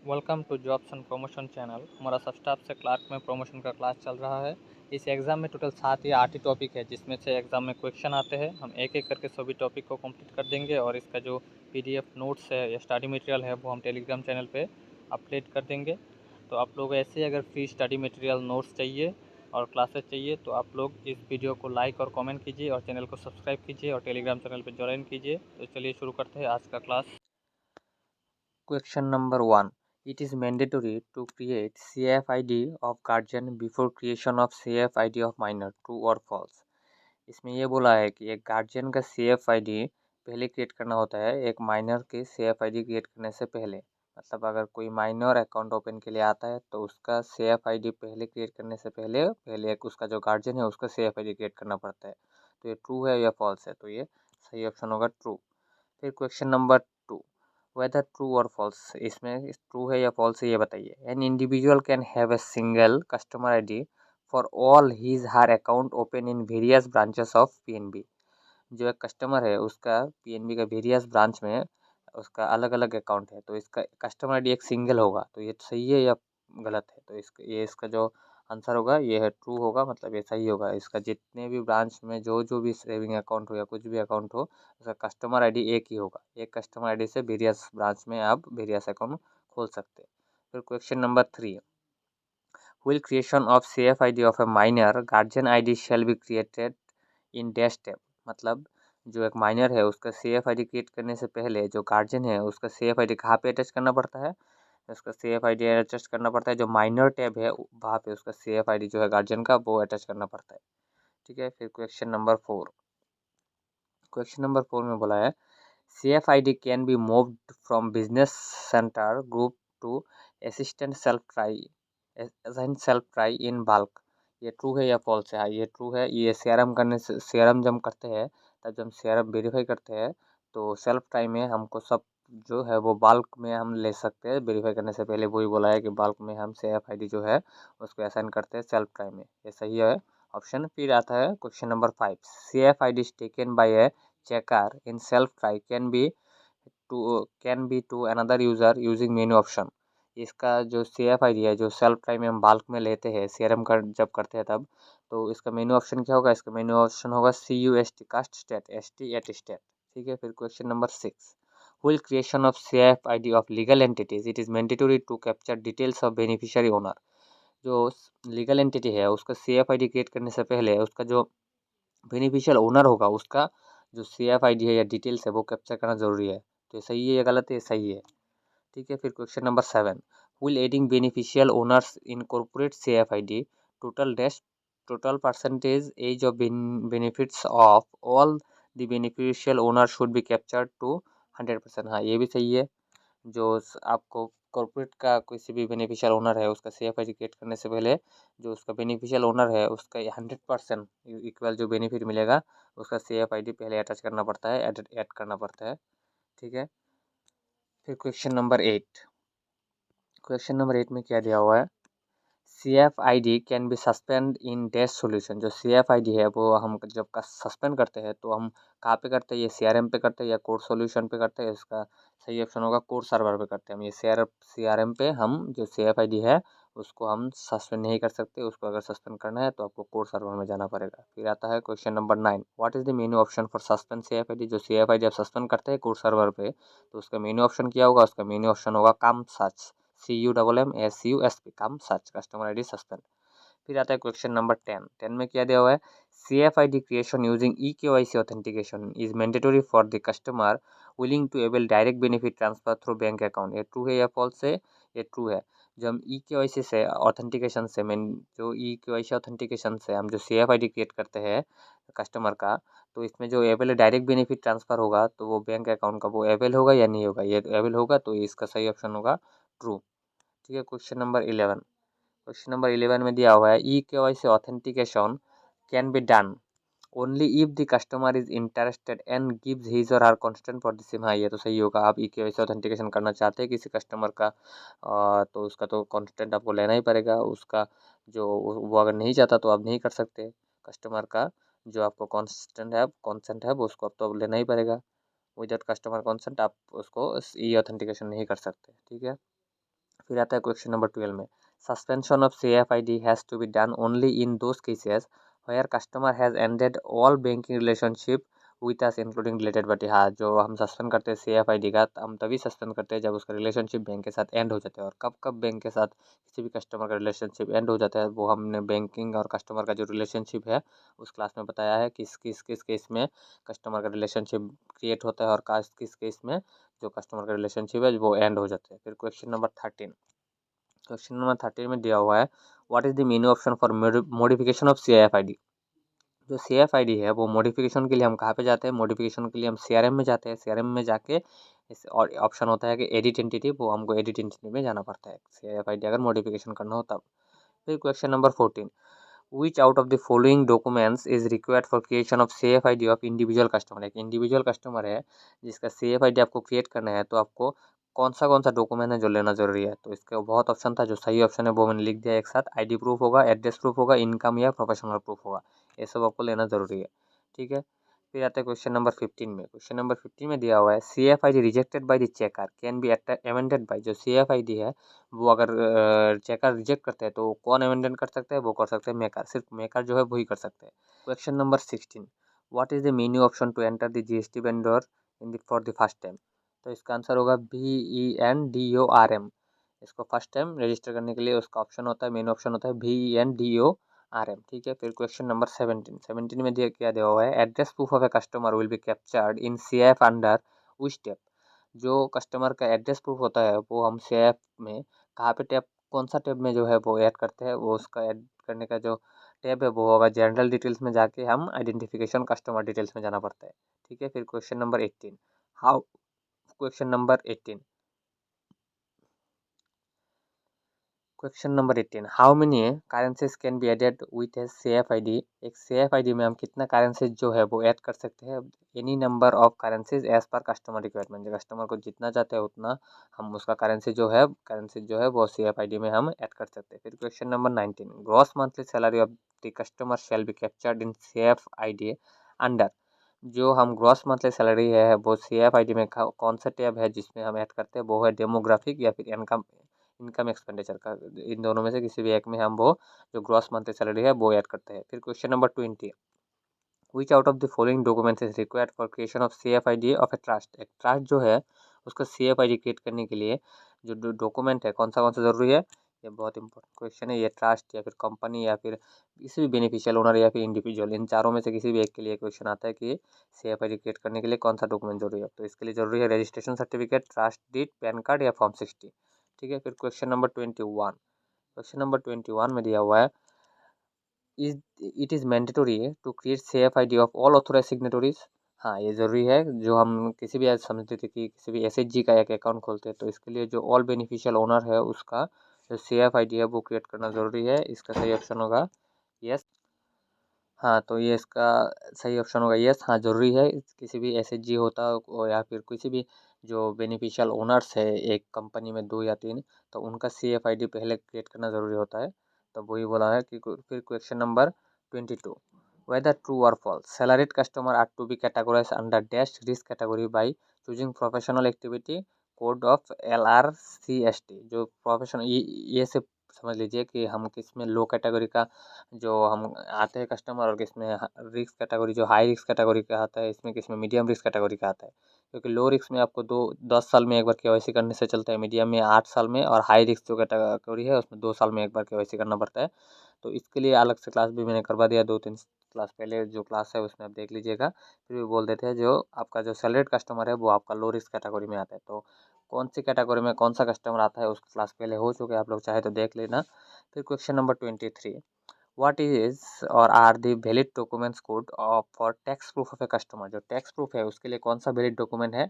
Welcome to jobs and promotion channel. हमारा सब staff से क्लार्क में प्रमोशन का क्लास चल रहा है। इस एग्ज़ाम में टोटल 7 या 8 ही टॉपिक है, जिसमें से एग्ज़ाम में क्वेश्चन आते हैं। हम एक एक करके सभी टॉपिक को कंप्लीट कर देंगे और इसका जो पीडीएफ नोट्स है या स्टडी मटेरियल है वो हम टेलीग्राम चैनल पे अपलोड कर देंगे। तो आप लोग ऐसे ही अगर फ्री स्टडी मटेरियल नोट्स चाहिए और क्लासेस चाहिए तो आप लोग इस वीडियो को लाइक और कमेंट कीजिए और चैनल को सब्सक्राइब कीजिए और टेलीग्राम चैनल पर ज्वाइन कीजिए। तो चलिए शुरू करते हैं आज का class. Question number 1. It is mandatory to create CFID of guardian before creation of CFID of minor. True or false? इसमें ये बोला है कि एक गार्जियन का CFID पहले क्रिएट करना होता है एक माइनर के CFID क्रिएट करने से पहले। मतलब अगर कोई माइनर अकाउंट ओपन के लिए आता है तो उसका CFID पहले क्रिएट करने से पहले एक उसका जो गार्जियन है उसका CFID क्रिएट करना पड़ता है। तो ये ट्रू है या फॉल्स है? तो ये सही ऑप्शन होगा ट्रू। फिर क्वेश्चन नंबर 2, वेदर ट्रू और फॉल्स, इसमें ट्रू है या फॉल्स है ये बताइए। An individual can have a single customer ID for all his her account open in various branches of PNB. जो एक कस्टमर है उसका पीएनबी का वेरियस ब्रांच में उसका अलग अलग अकाउंट है, तो इसका कस्टमर आईडी एक सिंगल होगा। तो ये सही है या गलत है? तो इसका जो आंसर होगा ये है ट्रू होगा, मतलब ये सही होगा। इसका जितने भी ब्रांच में जो भी सेविंग अकाउंट हो या कुछ भी अकाउंट हो उसका कस्टमर आईडी एक ही होगा। एक कस्टमर आईडी से वेरियस ब्रांच में आप वेरियस अकाउंट खोल सकते हैं। फिर question number 3, will creation of CFID of a minor guardian ID shall be created in dash step। मतलब जो एक माइनर है उसका CFID क्रिएट करने से पहले जो गार्जियन है उसका CFID कहाँ पे अटैच करना पड़ता है? उसका CFID अटैच करना पड़ता है जो माइनर टैब है वहाँ पे उसका CFID जो है गार्जियन का वो अटैच करना पड़ता है। ठीक है। फिर क्वेश्चन नंबर 4 में बोला है CFID can be moved from business center group to assistant self try assign self try in bulk। ये ट्रू है या फॉल्स है? हाँ, ये ट्रू है। ये सीआरएम करने से सीआरएम जब करते हैं तब जब सीआरएम वेरीफाई करते हैं तो सेल्फ ट्राई में हमको सब जो है वो बल्क में हम ले सकते हैं। वेरीफाई करने से पहले वही बोला है कि बल्क में हम CFID जो है उसको असाइन करते हैं सेल्फ ट्राई में। ये सही है ऑप्शन। फिर आता है question number 5, CFID is taken by a checker in self try can be to another user using menu option। इसका जो CFID है जो सेल्फ ट्राई में हम बल्क में लेते हैं सीआरएम कर जब करते हैं तब, तो इसका मेन्यू ऑप्शन क्या होगा? इसका मेन्यू ऑप्शन होगा CUST cust state ST at state. ठीक है। फिर question number 6, will creation of CFID of legal entities it is mandatory to capture details of beneficiary owner। जो लीगल एंटिटी है उसका CFID क्रिएट करने से पहले उसका जो बेनिफिशियल ओनर होगा उसका जो CFID है या डिटेल्स है वो कैप्चर करना ज़रूरी है। तो ये सही है या गलत है? सही है। ठीक है। फिर question number 7, will adding beneficial owners incorporate CFID total dash total percentage age of benefits of all the beneficial owners should be captured to 100%। हाँ, ये भी सही है। जो आपको कॉर्पोरेट का किसी भी बेनिफिशियल ओनर है उसका CFID क्रिएट करने से पहले जो उसका बेनिफिशियल ओनर है उसका 100% इक्वल जो बेनिफिट मिलेगा उसका CFID पहले अटैच करना पड़ता है, ऐड करना पड़ता है। ठीक है। फिर क्वेश्चन नंबर 8 में क्या दिया हुआ है? CFID can be suspend in dash solution. जो CFID है वो हम जब सस्पेंड करते हैं तो हम कहाँ पे करते हैं? ये CRM पे करते हैं या कोर सोल्यूशन पे करते हैं? इसका सही ऑप्शन होगा कोर सर्वर पे करते हैं हम। ये CRM पे हम जो CFID है उसको हम सस्पेंड नहीं कर सकते। उसको अगर सस्पेंड करना है तो आपको कोर सर्वर में जाना पड़ेगा। फिर आता है question number 9, what is the menu option for suspend CFID। जो CFID आप सस्पेंड करते हैं कोर सर्वर पे तो उसका मेन्यू ऑप्शन क्या होगा? उसका मेन्यू ऑप्शन होगा कम सच CUMMSUSP कम सच कस्टमर आईडी सस्पेंड। फिर आता है क्वेश्चन नंबर 10 में क्या दिया हुआ है? CFID creation using eKYC authentication is mandatory for the customer willing to able direct benefit transfer through bank account. ये ट्रू है या फॉल्स है? ये ट्रू है। जब हम eKYC से ऑथेंटिकेशन से जो eKYC ऑथेंटिकेशन से हम जो CFID क्रिएट करते हैं कस्टमर का, तो इसमें जो एबल डायरेक्ट बेनिफिट ट्रांसफर होगा तो वो बैंक अकाउंट का वो एबल होगा या नहीं होगा? ये एबल होगा, तो इसका सही ऑप्शन होगा ट्रू। ठीक है। क्वेश्चन नंबर 11 में दिया हुआ है eKYC authentication can be done only if the customer is interested and gives his और हर कॉन्स्टेंट फॉर द सेम। हाँ, ये तो सही होगा। आप eKYC ऑथेंटिकेशन करना चाहते हैं किसी कस्टमर का तो उसका तो कॉन्स्टेंट आपको लेना ही पड़ेगा। उसका जो वो अगर नहीं चाहता तो आप नहीं कर सकते। कस्टमर का जो आपको कॉन्सेंट है वो उसको आप तो लेना ही पड़ेगा। विदाउट कस्टमर कॉन्सेंट आप उसको ई ऑथेंटिकेशन नहीं कर सकते। ठीक है। फिर आता है क्वेश्चन नंबर 12 में, suspension of CFID has to be done only in those cases where customer has ended all banking relationship with us including related party. हाँ, जो हम सस्पेंड करते हैं CFID का, हम तभी सस्पेंड करते हैं जब उसका रिलेशनशिप बैंक के साथ एंड हो जाता है। और कब कब बैंक के साथ किसी भी कस्टमर का रिलेशनशिप एंड हो जाता है, वो हमने बैंकिंग और कस्टमर का जो रिलेशनशिप है उस क्लास में बताया है, किस किस किस केस में कस्टमर का रिलेशनशिप क्रिएट होता है और किस किस केस में जो कस्टमर का रिलेशनशिप है वो एंड हो जाता है। फिर क्वेश्चन नंबर 13, क्वेश्चन नंबर 13 में दिया हुआ है, what is the menu option for modification of CFID। जो CFID है वो मॉडिफिकेशन के लिए हम कहाँ पे जाते हैं, मॉडिफिकेशन के लिए हम CRM में जाते हैं। CRM में जाके इस और ऑप्शन होता है कि एडिट एंटिटी, वो हमको एडिट एंटिटी में जाना पड़ता है CFID अगर मॉडिफिकेशन करना हो तब। फिर question number 14, which out of the following documents is required for creation of CFID of individual customer। एक इंडिविजुअल कस्टमर है जिसका CFID आपको क्रिएट करना है, तो आपको कौन सा डॉक्यूमेंट है जो लेना जरूरी है। तो इसका बहुत ऑप्शन था, जो सही ऑप्शन है वो मैंने लिख दिया एक साथ, ID प्रूफ होगा, एड्रेस प्रूफ होगा, इनकम या प्रोफेशनल प्रूफ होगा, ये सब आपको लेना जरूरी है। ठीक है। फिर आता है क्वेश्चन नंबर 15 में, क्वेश्चन नंबर 15 में दिया हुआ है, CFID rejected by the checker can be amended bye. जो CFID है वो अगर चेकर रिजेक्ट करते हैं तो कौन अमेंडमेंट कर सकते हैं, वो कर सकते हैं मेकर, सिर्फ मेकर जो है वही कर सकते हैं। Question number 16, what is the menu option to enter the GST vendor in the for the first time. तो इसका आंसर होगा VENDORM। इसको फर्स्ट टाइम रजिस्टर करने के लिए उसका ऑप्शन होता है, मेन ऑप्शन होता है VENDORM। ठीक है। फिर क्वेश्चन नंबर 17 में दिया क्या दिया हुआ है, address proof of a customer will be captured in CF under which step. जो कस्टमर का एड्रेस प्रूफ होता है वो हम CF में कहाँ पे टैब, कौन सा टैब में जो है वो ऐड करते हैं, वो उसका ऐड करने का जो टैब है वो होगा जनरल डिटेल्स में, जाके हम आइडेंटिफिकेशन कस्टमर डिटेल्स में जाना पड़ता है। ठीक है। फिर question number 18, how, question number 18, question number 18, how many currencies can be added with a CFID। एक CFID में हम कितना करेंसीज जो है वो ऐड कर सकते हैं, any number of currencies as per customer requirement. जो कस्टमर को जितना चाहते हैं उतना हम उसका करेंसी जो है वो CFID में हम ऐड कर सकते हैं। फिर question number 19, gross monthly salary of the customer shall be captured in CFID under. जो हम ग्रॉस मंथली सैलरी है वो CFID में कौन सा टैब है जिसमें हम ऐड करते हैं, वो है डेमोग्राफिक या फिर इनकम इनकम एक्सपेंडिचर का। इन दोनों में से किसी भी एक में हम वो जो ग्रॉस मंथली सैलरी है वो ऐड करते हैं। फिर question number 20, which out of the following documents is required for creation of CFID of a trust. एक ट्रस्ट जो है उसका CFID क्रिएट करने के लिए जो डॉक्यूमेंट है कौन सा जरूरी है, ये बहुत इंपॉर्टेंट क्वेश्चन है। ये ट्रस्ट या फिर कंपनी या फिर किसी भी बेनिफिशियल ओनर या फिर इंडिविजुअल, इन चारों में से किसी भी एक के लिए क्वेश्चन आता है कि CFID क्रिएट करने के लिए कौन सा डॉक्यूमेंट जरूरी है। तो इसके लिए जरूरी है registration certificate, trust deed, PAN card या फॉर्म 60। ठीक है। फिर क्वेश्चन नंबर 21, क्वेश्चन नंबर 21 में दिया हुआ है, is it is mandatory to create CFID of all authorise signatories. हाँ, ये ज़रूरी है। जो हम किसी भी, आज समझते थे कि किसी भी SHG का एक अकाउंट खोलते हैं तो इसके लिए जो ऑल बेनिफिशियल ओनर है उसका जो CFID है वो क्रिएट करना ज़रूरी है। इसका सही ऑप्शन होगा यस। हाँ, तो ये इसका सही ऑप्शन होगा यस। हाँ, ज़रूरी है। किसी भी SHG होता हो या फिर किसी भी जो बेनिफिशियल ओनर्स है एक कंपनी में 2 या 3, तो उनका CFID पहले क्रिएट करना ज़रूरी होता है। तो वही बोला है कि फिर क्वेश्चन नंबर 22, वेदर ट्रू और false salaried customer are to be categorise under dash risk category by choosing professional activity code of LRCST। जो प्रोफेशनल ये से समझ लीजिए कि हम किस में लो कैटेगरी का जो हम आते हैं कस्टमर, और किस में रिस्क कैटेगरी जो हाई रिस्क कैटेगरी का आता है, इसमें किस में मीडियम रिस्क कैटेगरी का आता है। क्योंकि लो रिस्क में आपको 10 साल में एक बार KYC करने से चलता है, मीडियम में 8 साल में, और हाई रिस्क जो कैटेगरी है उसमें 2 साल में एक बार KYC करना पड़ता है। तो इसके लिए अलग से क्लास भी मैंने करवा दिया, 2-3 क्लास पहले जो क्लास है उसमें आप देख लीजिएगा। फिर भी बोल देते हैं जो आपका जो सैलरीड कस्टमर है वो आपका लो रिस्क कैटेगरी में आता है। तो कौन सी कैटेगरी में कौन सा कस्टमर आता है उसका क्लास पहले हो चुके हैं, आप लोग चाहे तो देख लेना। फिर क्वेश्चन नंबर 23, व्हाट इज और are the valid documents code for tax proof of a customer. जो टैक्स प्रूफ है उसके लिए कौन सा वैलिड डॉक्यूमेंट है,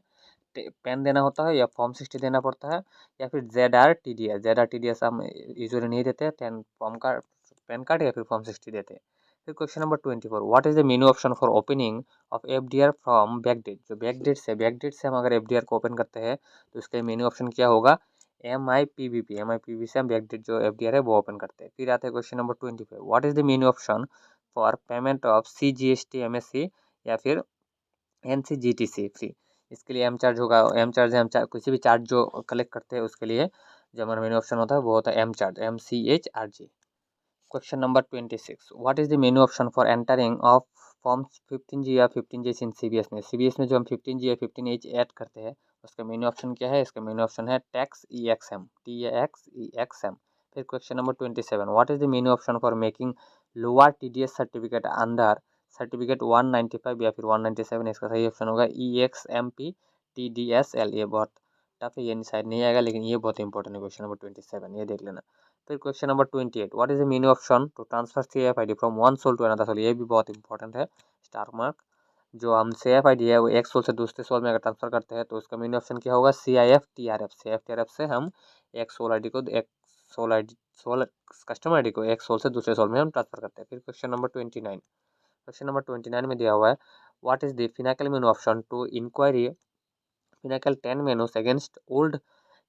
पेन देना होता है या फॉर्म 60 देना पड़ता है या फिर ZR TDS हम यूजुअली नहीं देते हैं, फॉर्म कार्ड, पैन कार्ड या फिर फॉर्म 60 देते हैं। फिर question number 24, what is the menu option for opening of FDR from backdate. जो बैकडेट से हम अगर FDR को ओपन करते हैं तो इसके मेन्यू ऑप्शन क्या होगा, MIPBP से हम बैकडेट जो FDR है वो ओपन करते हैं। फिर आता है question number 25, what is the menu option for payment of CGST MSC या फिर NCGTC फ्री। इसके लिए एम चार्ज होगा, एम चार्ज है, हम किसी भी चार्ज जो कलेक्ट करते हैं उसके लिए जो हमारा मेनू ऑप्शन होता है वो होता है M charge, MCHRG। Question number 26, what is the menu option for entering of forms 15G या 15G इन CBS में। CBS में जो हम 15G या 15H ऐड करते हैं उसका मेनू ऑप्शन क्या है, इसका मेनू ऑप्शन है टैक्स EXM, TAX EXM। फिर question number 27, what is the menu option for making lower TDS certificate under certificate 195 या फिर 197, इसका सही ऑप्शन होगा EXMP TDSL। ये बहुत टफ है, ये शायद नहीं आएगा, लेकिन ये बहुत इंपॉर्टेंट है क्वेश्चन नंबर 27, ये देख लेना। फिर question number 28, what is the meaning option to transfer CFID from one SOL to another SOL. ये भी बहुत इंपॉर्टेंट है, स्टार मार्क। जो हम CFID है वो एक सोल से दूसरे सोल में अगर ट्रांसफर करते हैं तो उसका मीनिंग ऑप्शन क्या होगा, CIF TRF से हम एक सोल आईडी को एक सोल कस्टमर आईडी को एक सोल से दूसरे सोल में हम ट्रांसफर करते हैं। फिर क्वेश्चन नंबर 29, क्वेश्चन नंबर 29 में दिया हुआ है, what is the Finacle meaning option to inquiry Finacle 10 menus against old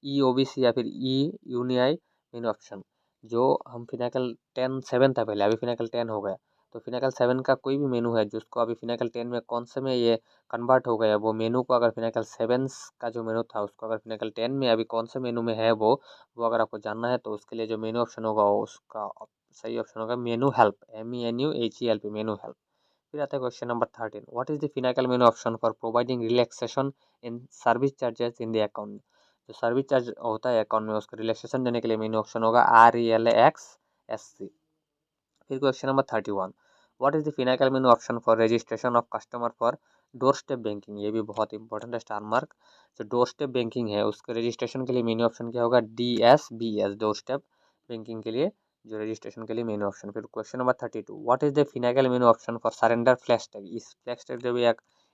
EOBC या फिर यूनिआई मेनू ऑप्शन। जो हम फिनाकल 10 7 था पहले, अभी फिनाकल 10 हो गया, तो फिनाकल 7 का कोई भी मेनू है जिसको अभी फिनाकल 10 में कौन से में ये कन्वर्ट हो गया, वो मेनू को अगर फिनाकल 7 का जो मेनू था उसको अगर फिनाकल 10 में अभी कौन से मेनू में है वो अगर आपको जानना है तो उसके लिए जो मेनू ऑप्शन होगा उसका सही ऑप्शन होगा menu help, MENUHELP, menu help. फिर आता है question number 13, what is the Finacle menu option for providing relaxation in service charges in the account. जो सर्विस चार्ज होता है अकाउंट में उसका रिलैक्सेशन देने के लिए मेनू ऑप्शन होगा RELXSC। फिर question number 31, what is the Finacle menu option for registration of customer for door step banking. ये भी बहुत इंपॉर्टेंट है, स्टार मार्क। जो डोर स्टेप बैंकिंग है उसके रजिस्ट्रेशन के लिए मेनू ऑप्शन क्या होगा, DSBS, डोर स्टेप बैंकिंग के लिए जो रजिस्ट्रेशन के लिए मेनू ऑप्शन। फिर question number 32, what is the Finacle menu option for surrender flash tag. इस फ्लैश टैग जो भी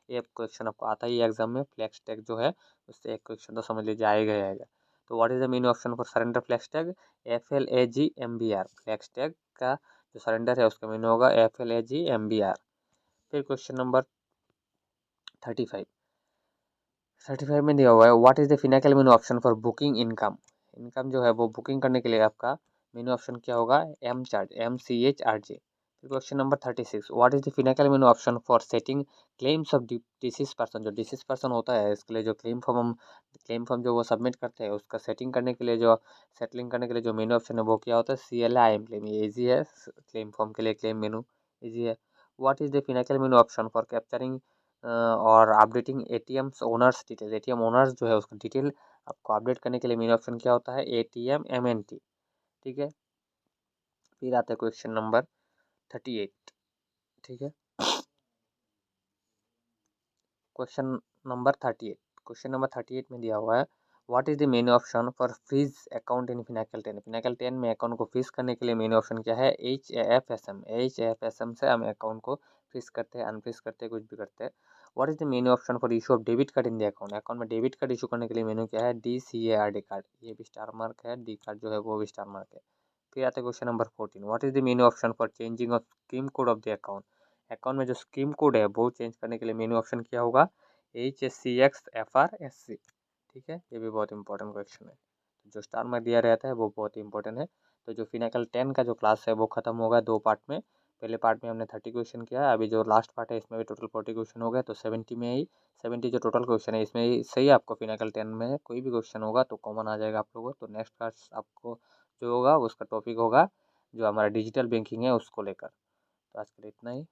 एक क्वेश्चन आपको आता ही एग्जाम में, फ्लैश टैग जो है उससे एक क्वेश्चन तो समझ लीजिए आएगा ही आएगा। तो what is the menu option for surrender flash tag, FLAGMBR। Flash tag का जो सरेंडर है उसका मीनिंग होगा FLAGMBR। फिर क्वेश्चन नंबर 35 में दिया हुआ है, what is the Finacle menu option for booking income. Income जो है वो बुकिंग करने के लिए आपका मेनू ऑप्शन क्या होगा, एम चार्ज, MCHRG। फिर question number 36, what is the Finacle menu option for setting claims of deceased person. जो डिसीज पर्सन होता है इसके लिए जो क्लेम फॉर्म जो वो सबमिट करते हैं उसका सेटिंग करने के लिए जो सेटलिंग करने के लिए जो मेनू ऑप्शन है वो क्या होता है, CLIM क्लेम। ये ईजी है, क्लेम फॉर्म के लिए क्लेम मेनू ईजी है। What is the Finacle menu option for capturing और updating ATMs owners detail. ATM owners जो है उसका डिटेल आपको अपडेट करने के लिए मेन ऑप्शन क्या होता है, ATM MNT। ठीक है। फिर आता है क्वेश्चन नंबर 38। ठीक है, क्वेश्चन नंबर 38, क्वेश्चन नंबर 38 में दिया हुआ है, what is the main option for freeze account in Finacle 10। Finacle 10 में अकाउंट को फ्रीज करने के लिए मेन ऑप्शन क्या है, HAFSM से हम अकाउंट को फ्रीज करते हैं, अनफ्रीज करते हैं, कुछ भी करते हैं। What is the main option for issue of debit card in the account. Account में डेबिट कार्ड इशू करने के लिए मेनू क्या है, DCARD कार्ड। ये भी स्टार मार्क है, डी कार्ड जो है वो भी स्टार मार्क है। फिर आता है question number 14, what is the main option for changing of scheme code of the account. Account में जो स्कीम कोड है वो चेंज करने के लिए मेनू ऑप्शन क्या होगा, HSCXFRSC। ठीक है, ये भी बहुत इंपॉर्टेंट क्वेश्चन है, जो स्टार मार्क दिया रहता है वो बहुत इंपॉर्टेंट है। तो जो फिनाकल 10 का जो क्लास है वो खत्म होगा 2 पार्ट में। पहले पार्ट में हमने 30 क्वेश्चन किया है, अभी जो लास्ट पार्ट है इसमें भी टोटल 40 क्वेश्चन हो गए, तो 70 में ही 70 जो टोटल क्वेश्चन है इसमें ही सही आपको फिनाकल 10 में कोई भी क्वेश्चन होगा तो कॉमन आ जाएगा आप लोगों को। तो नेक्स्ट क्लास आपको जो होगा उसका टॉपिक होगा जो हमारा डिजिटल बैंकिंग है उसको लेकर। तो आज के लिए इतना ही।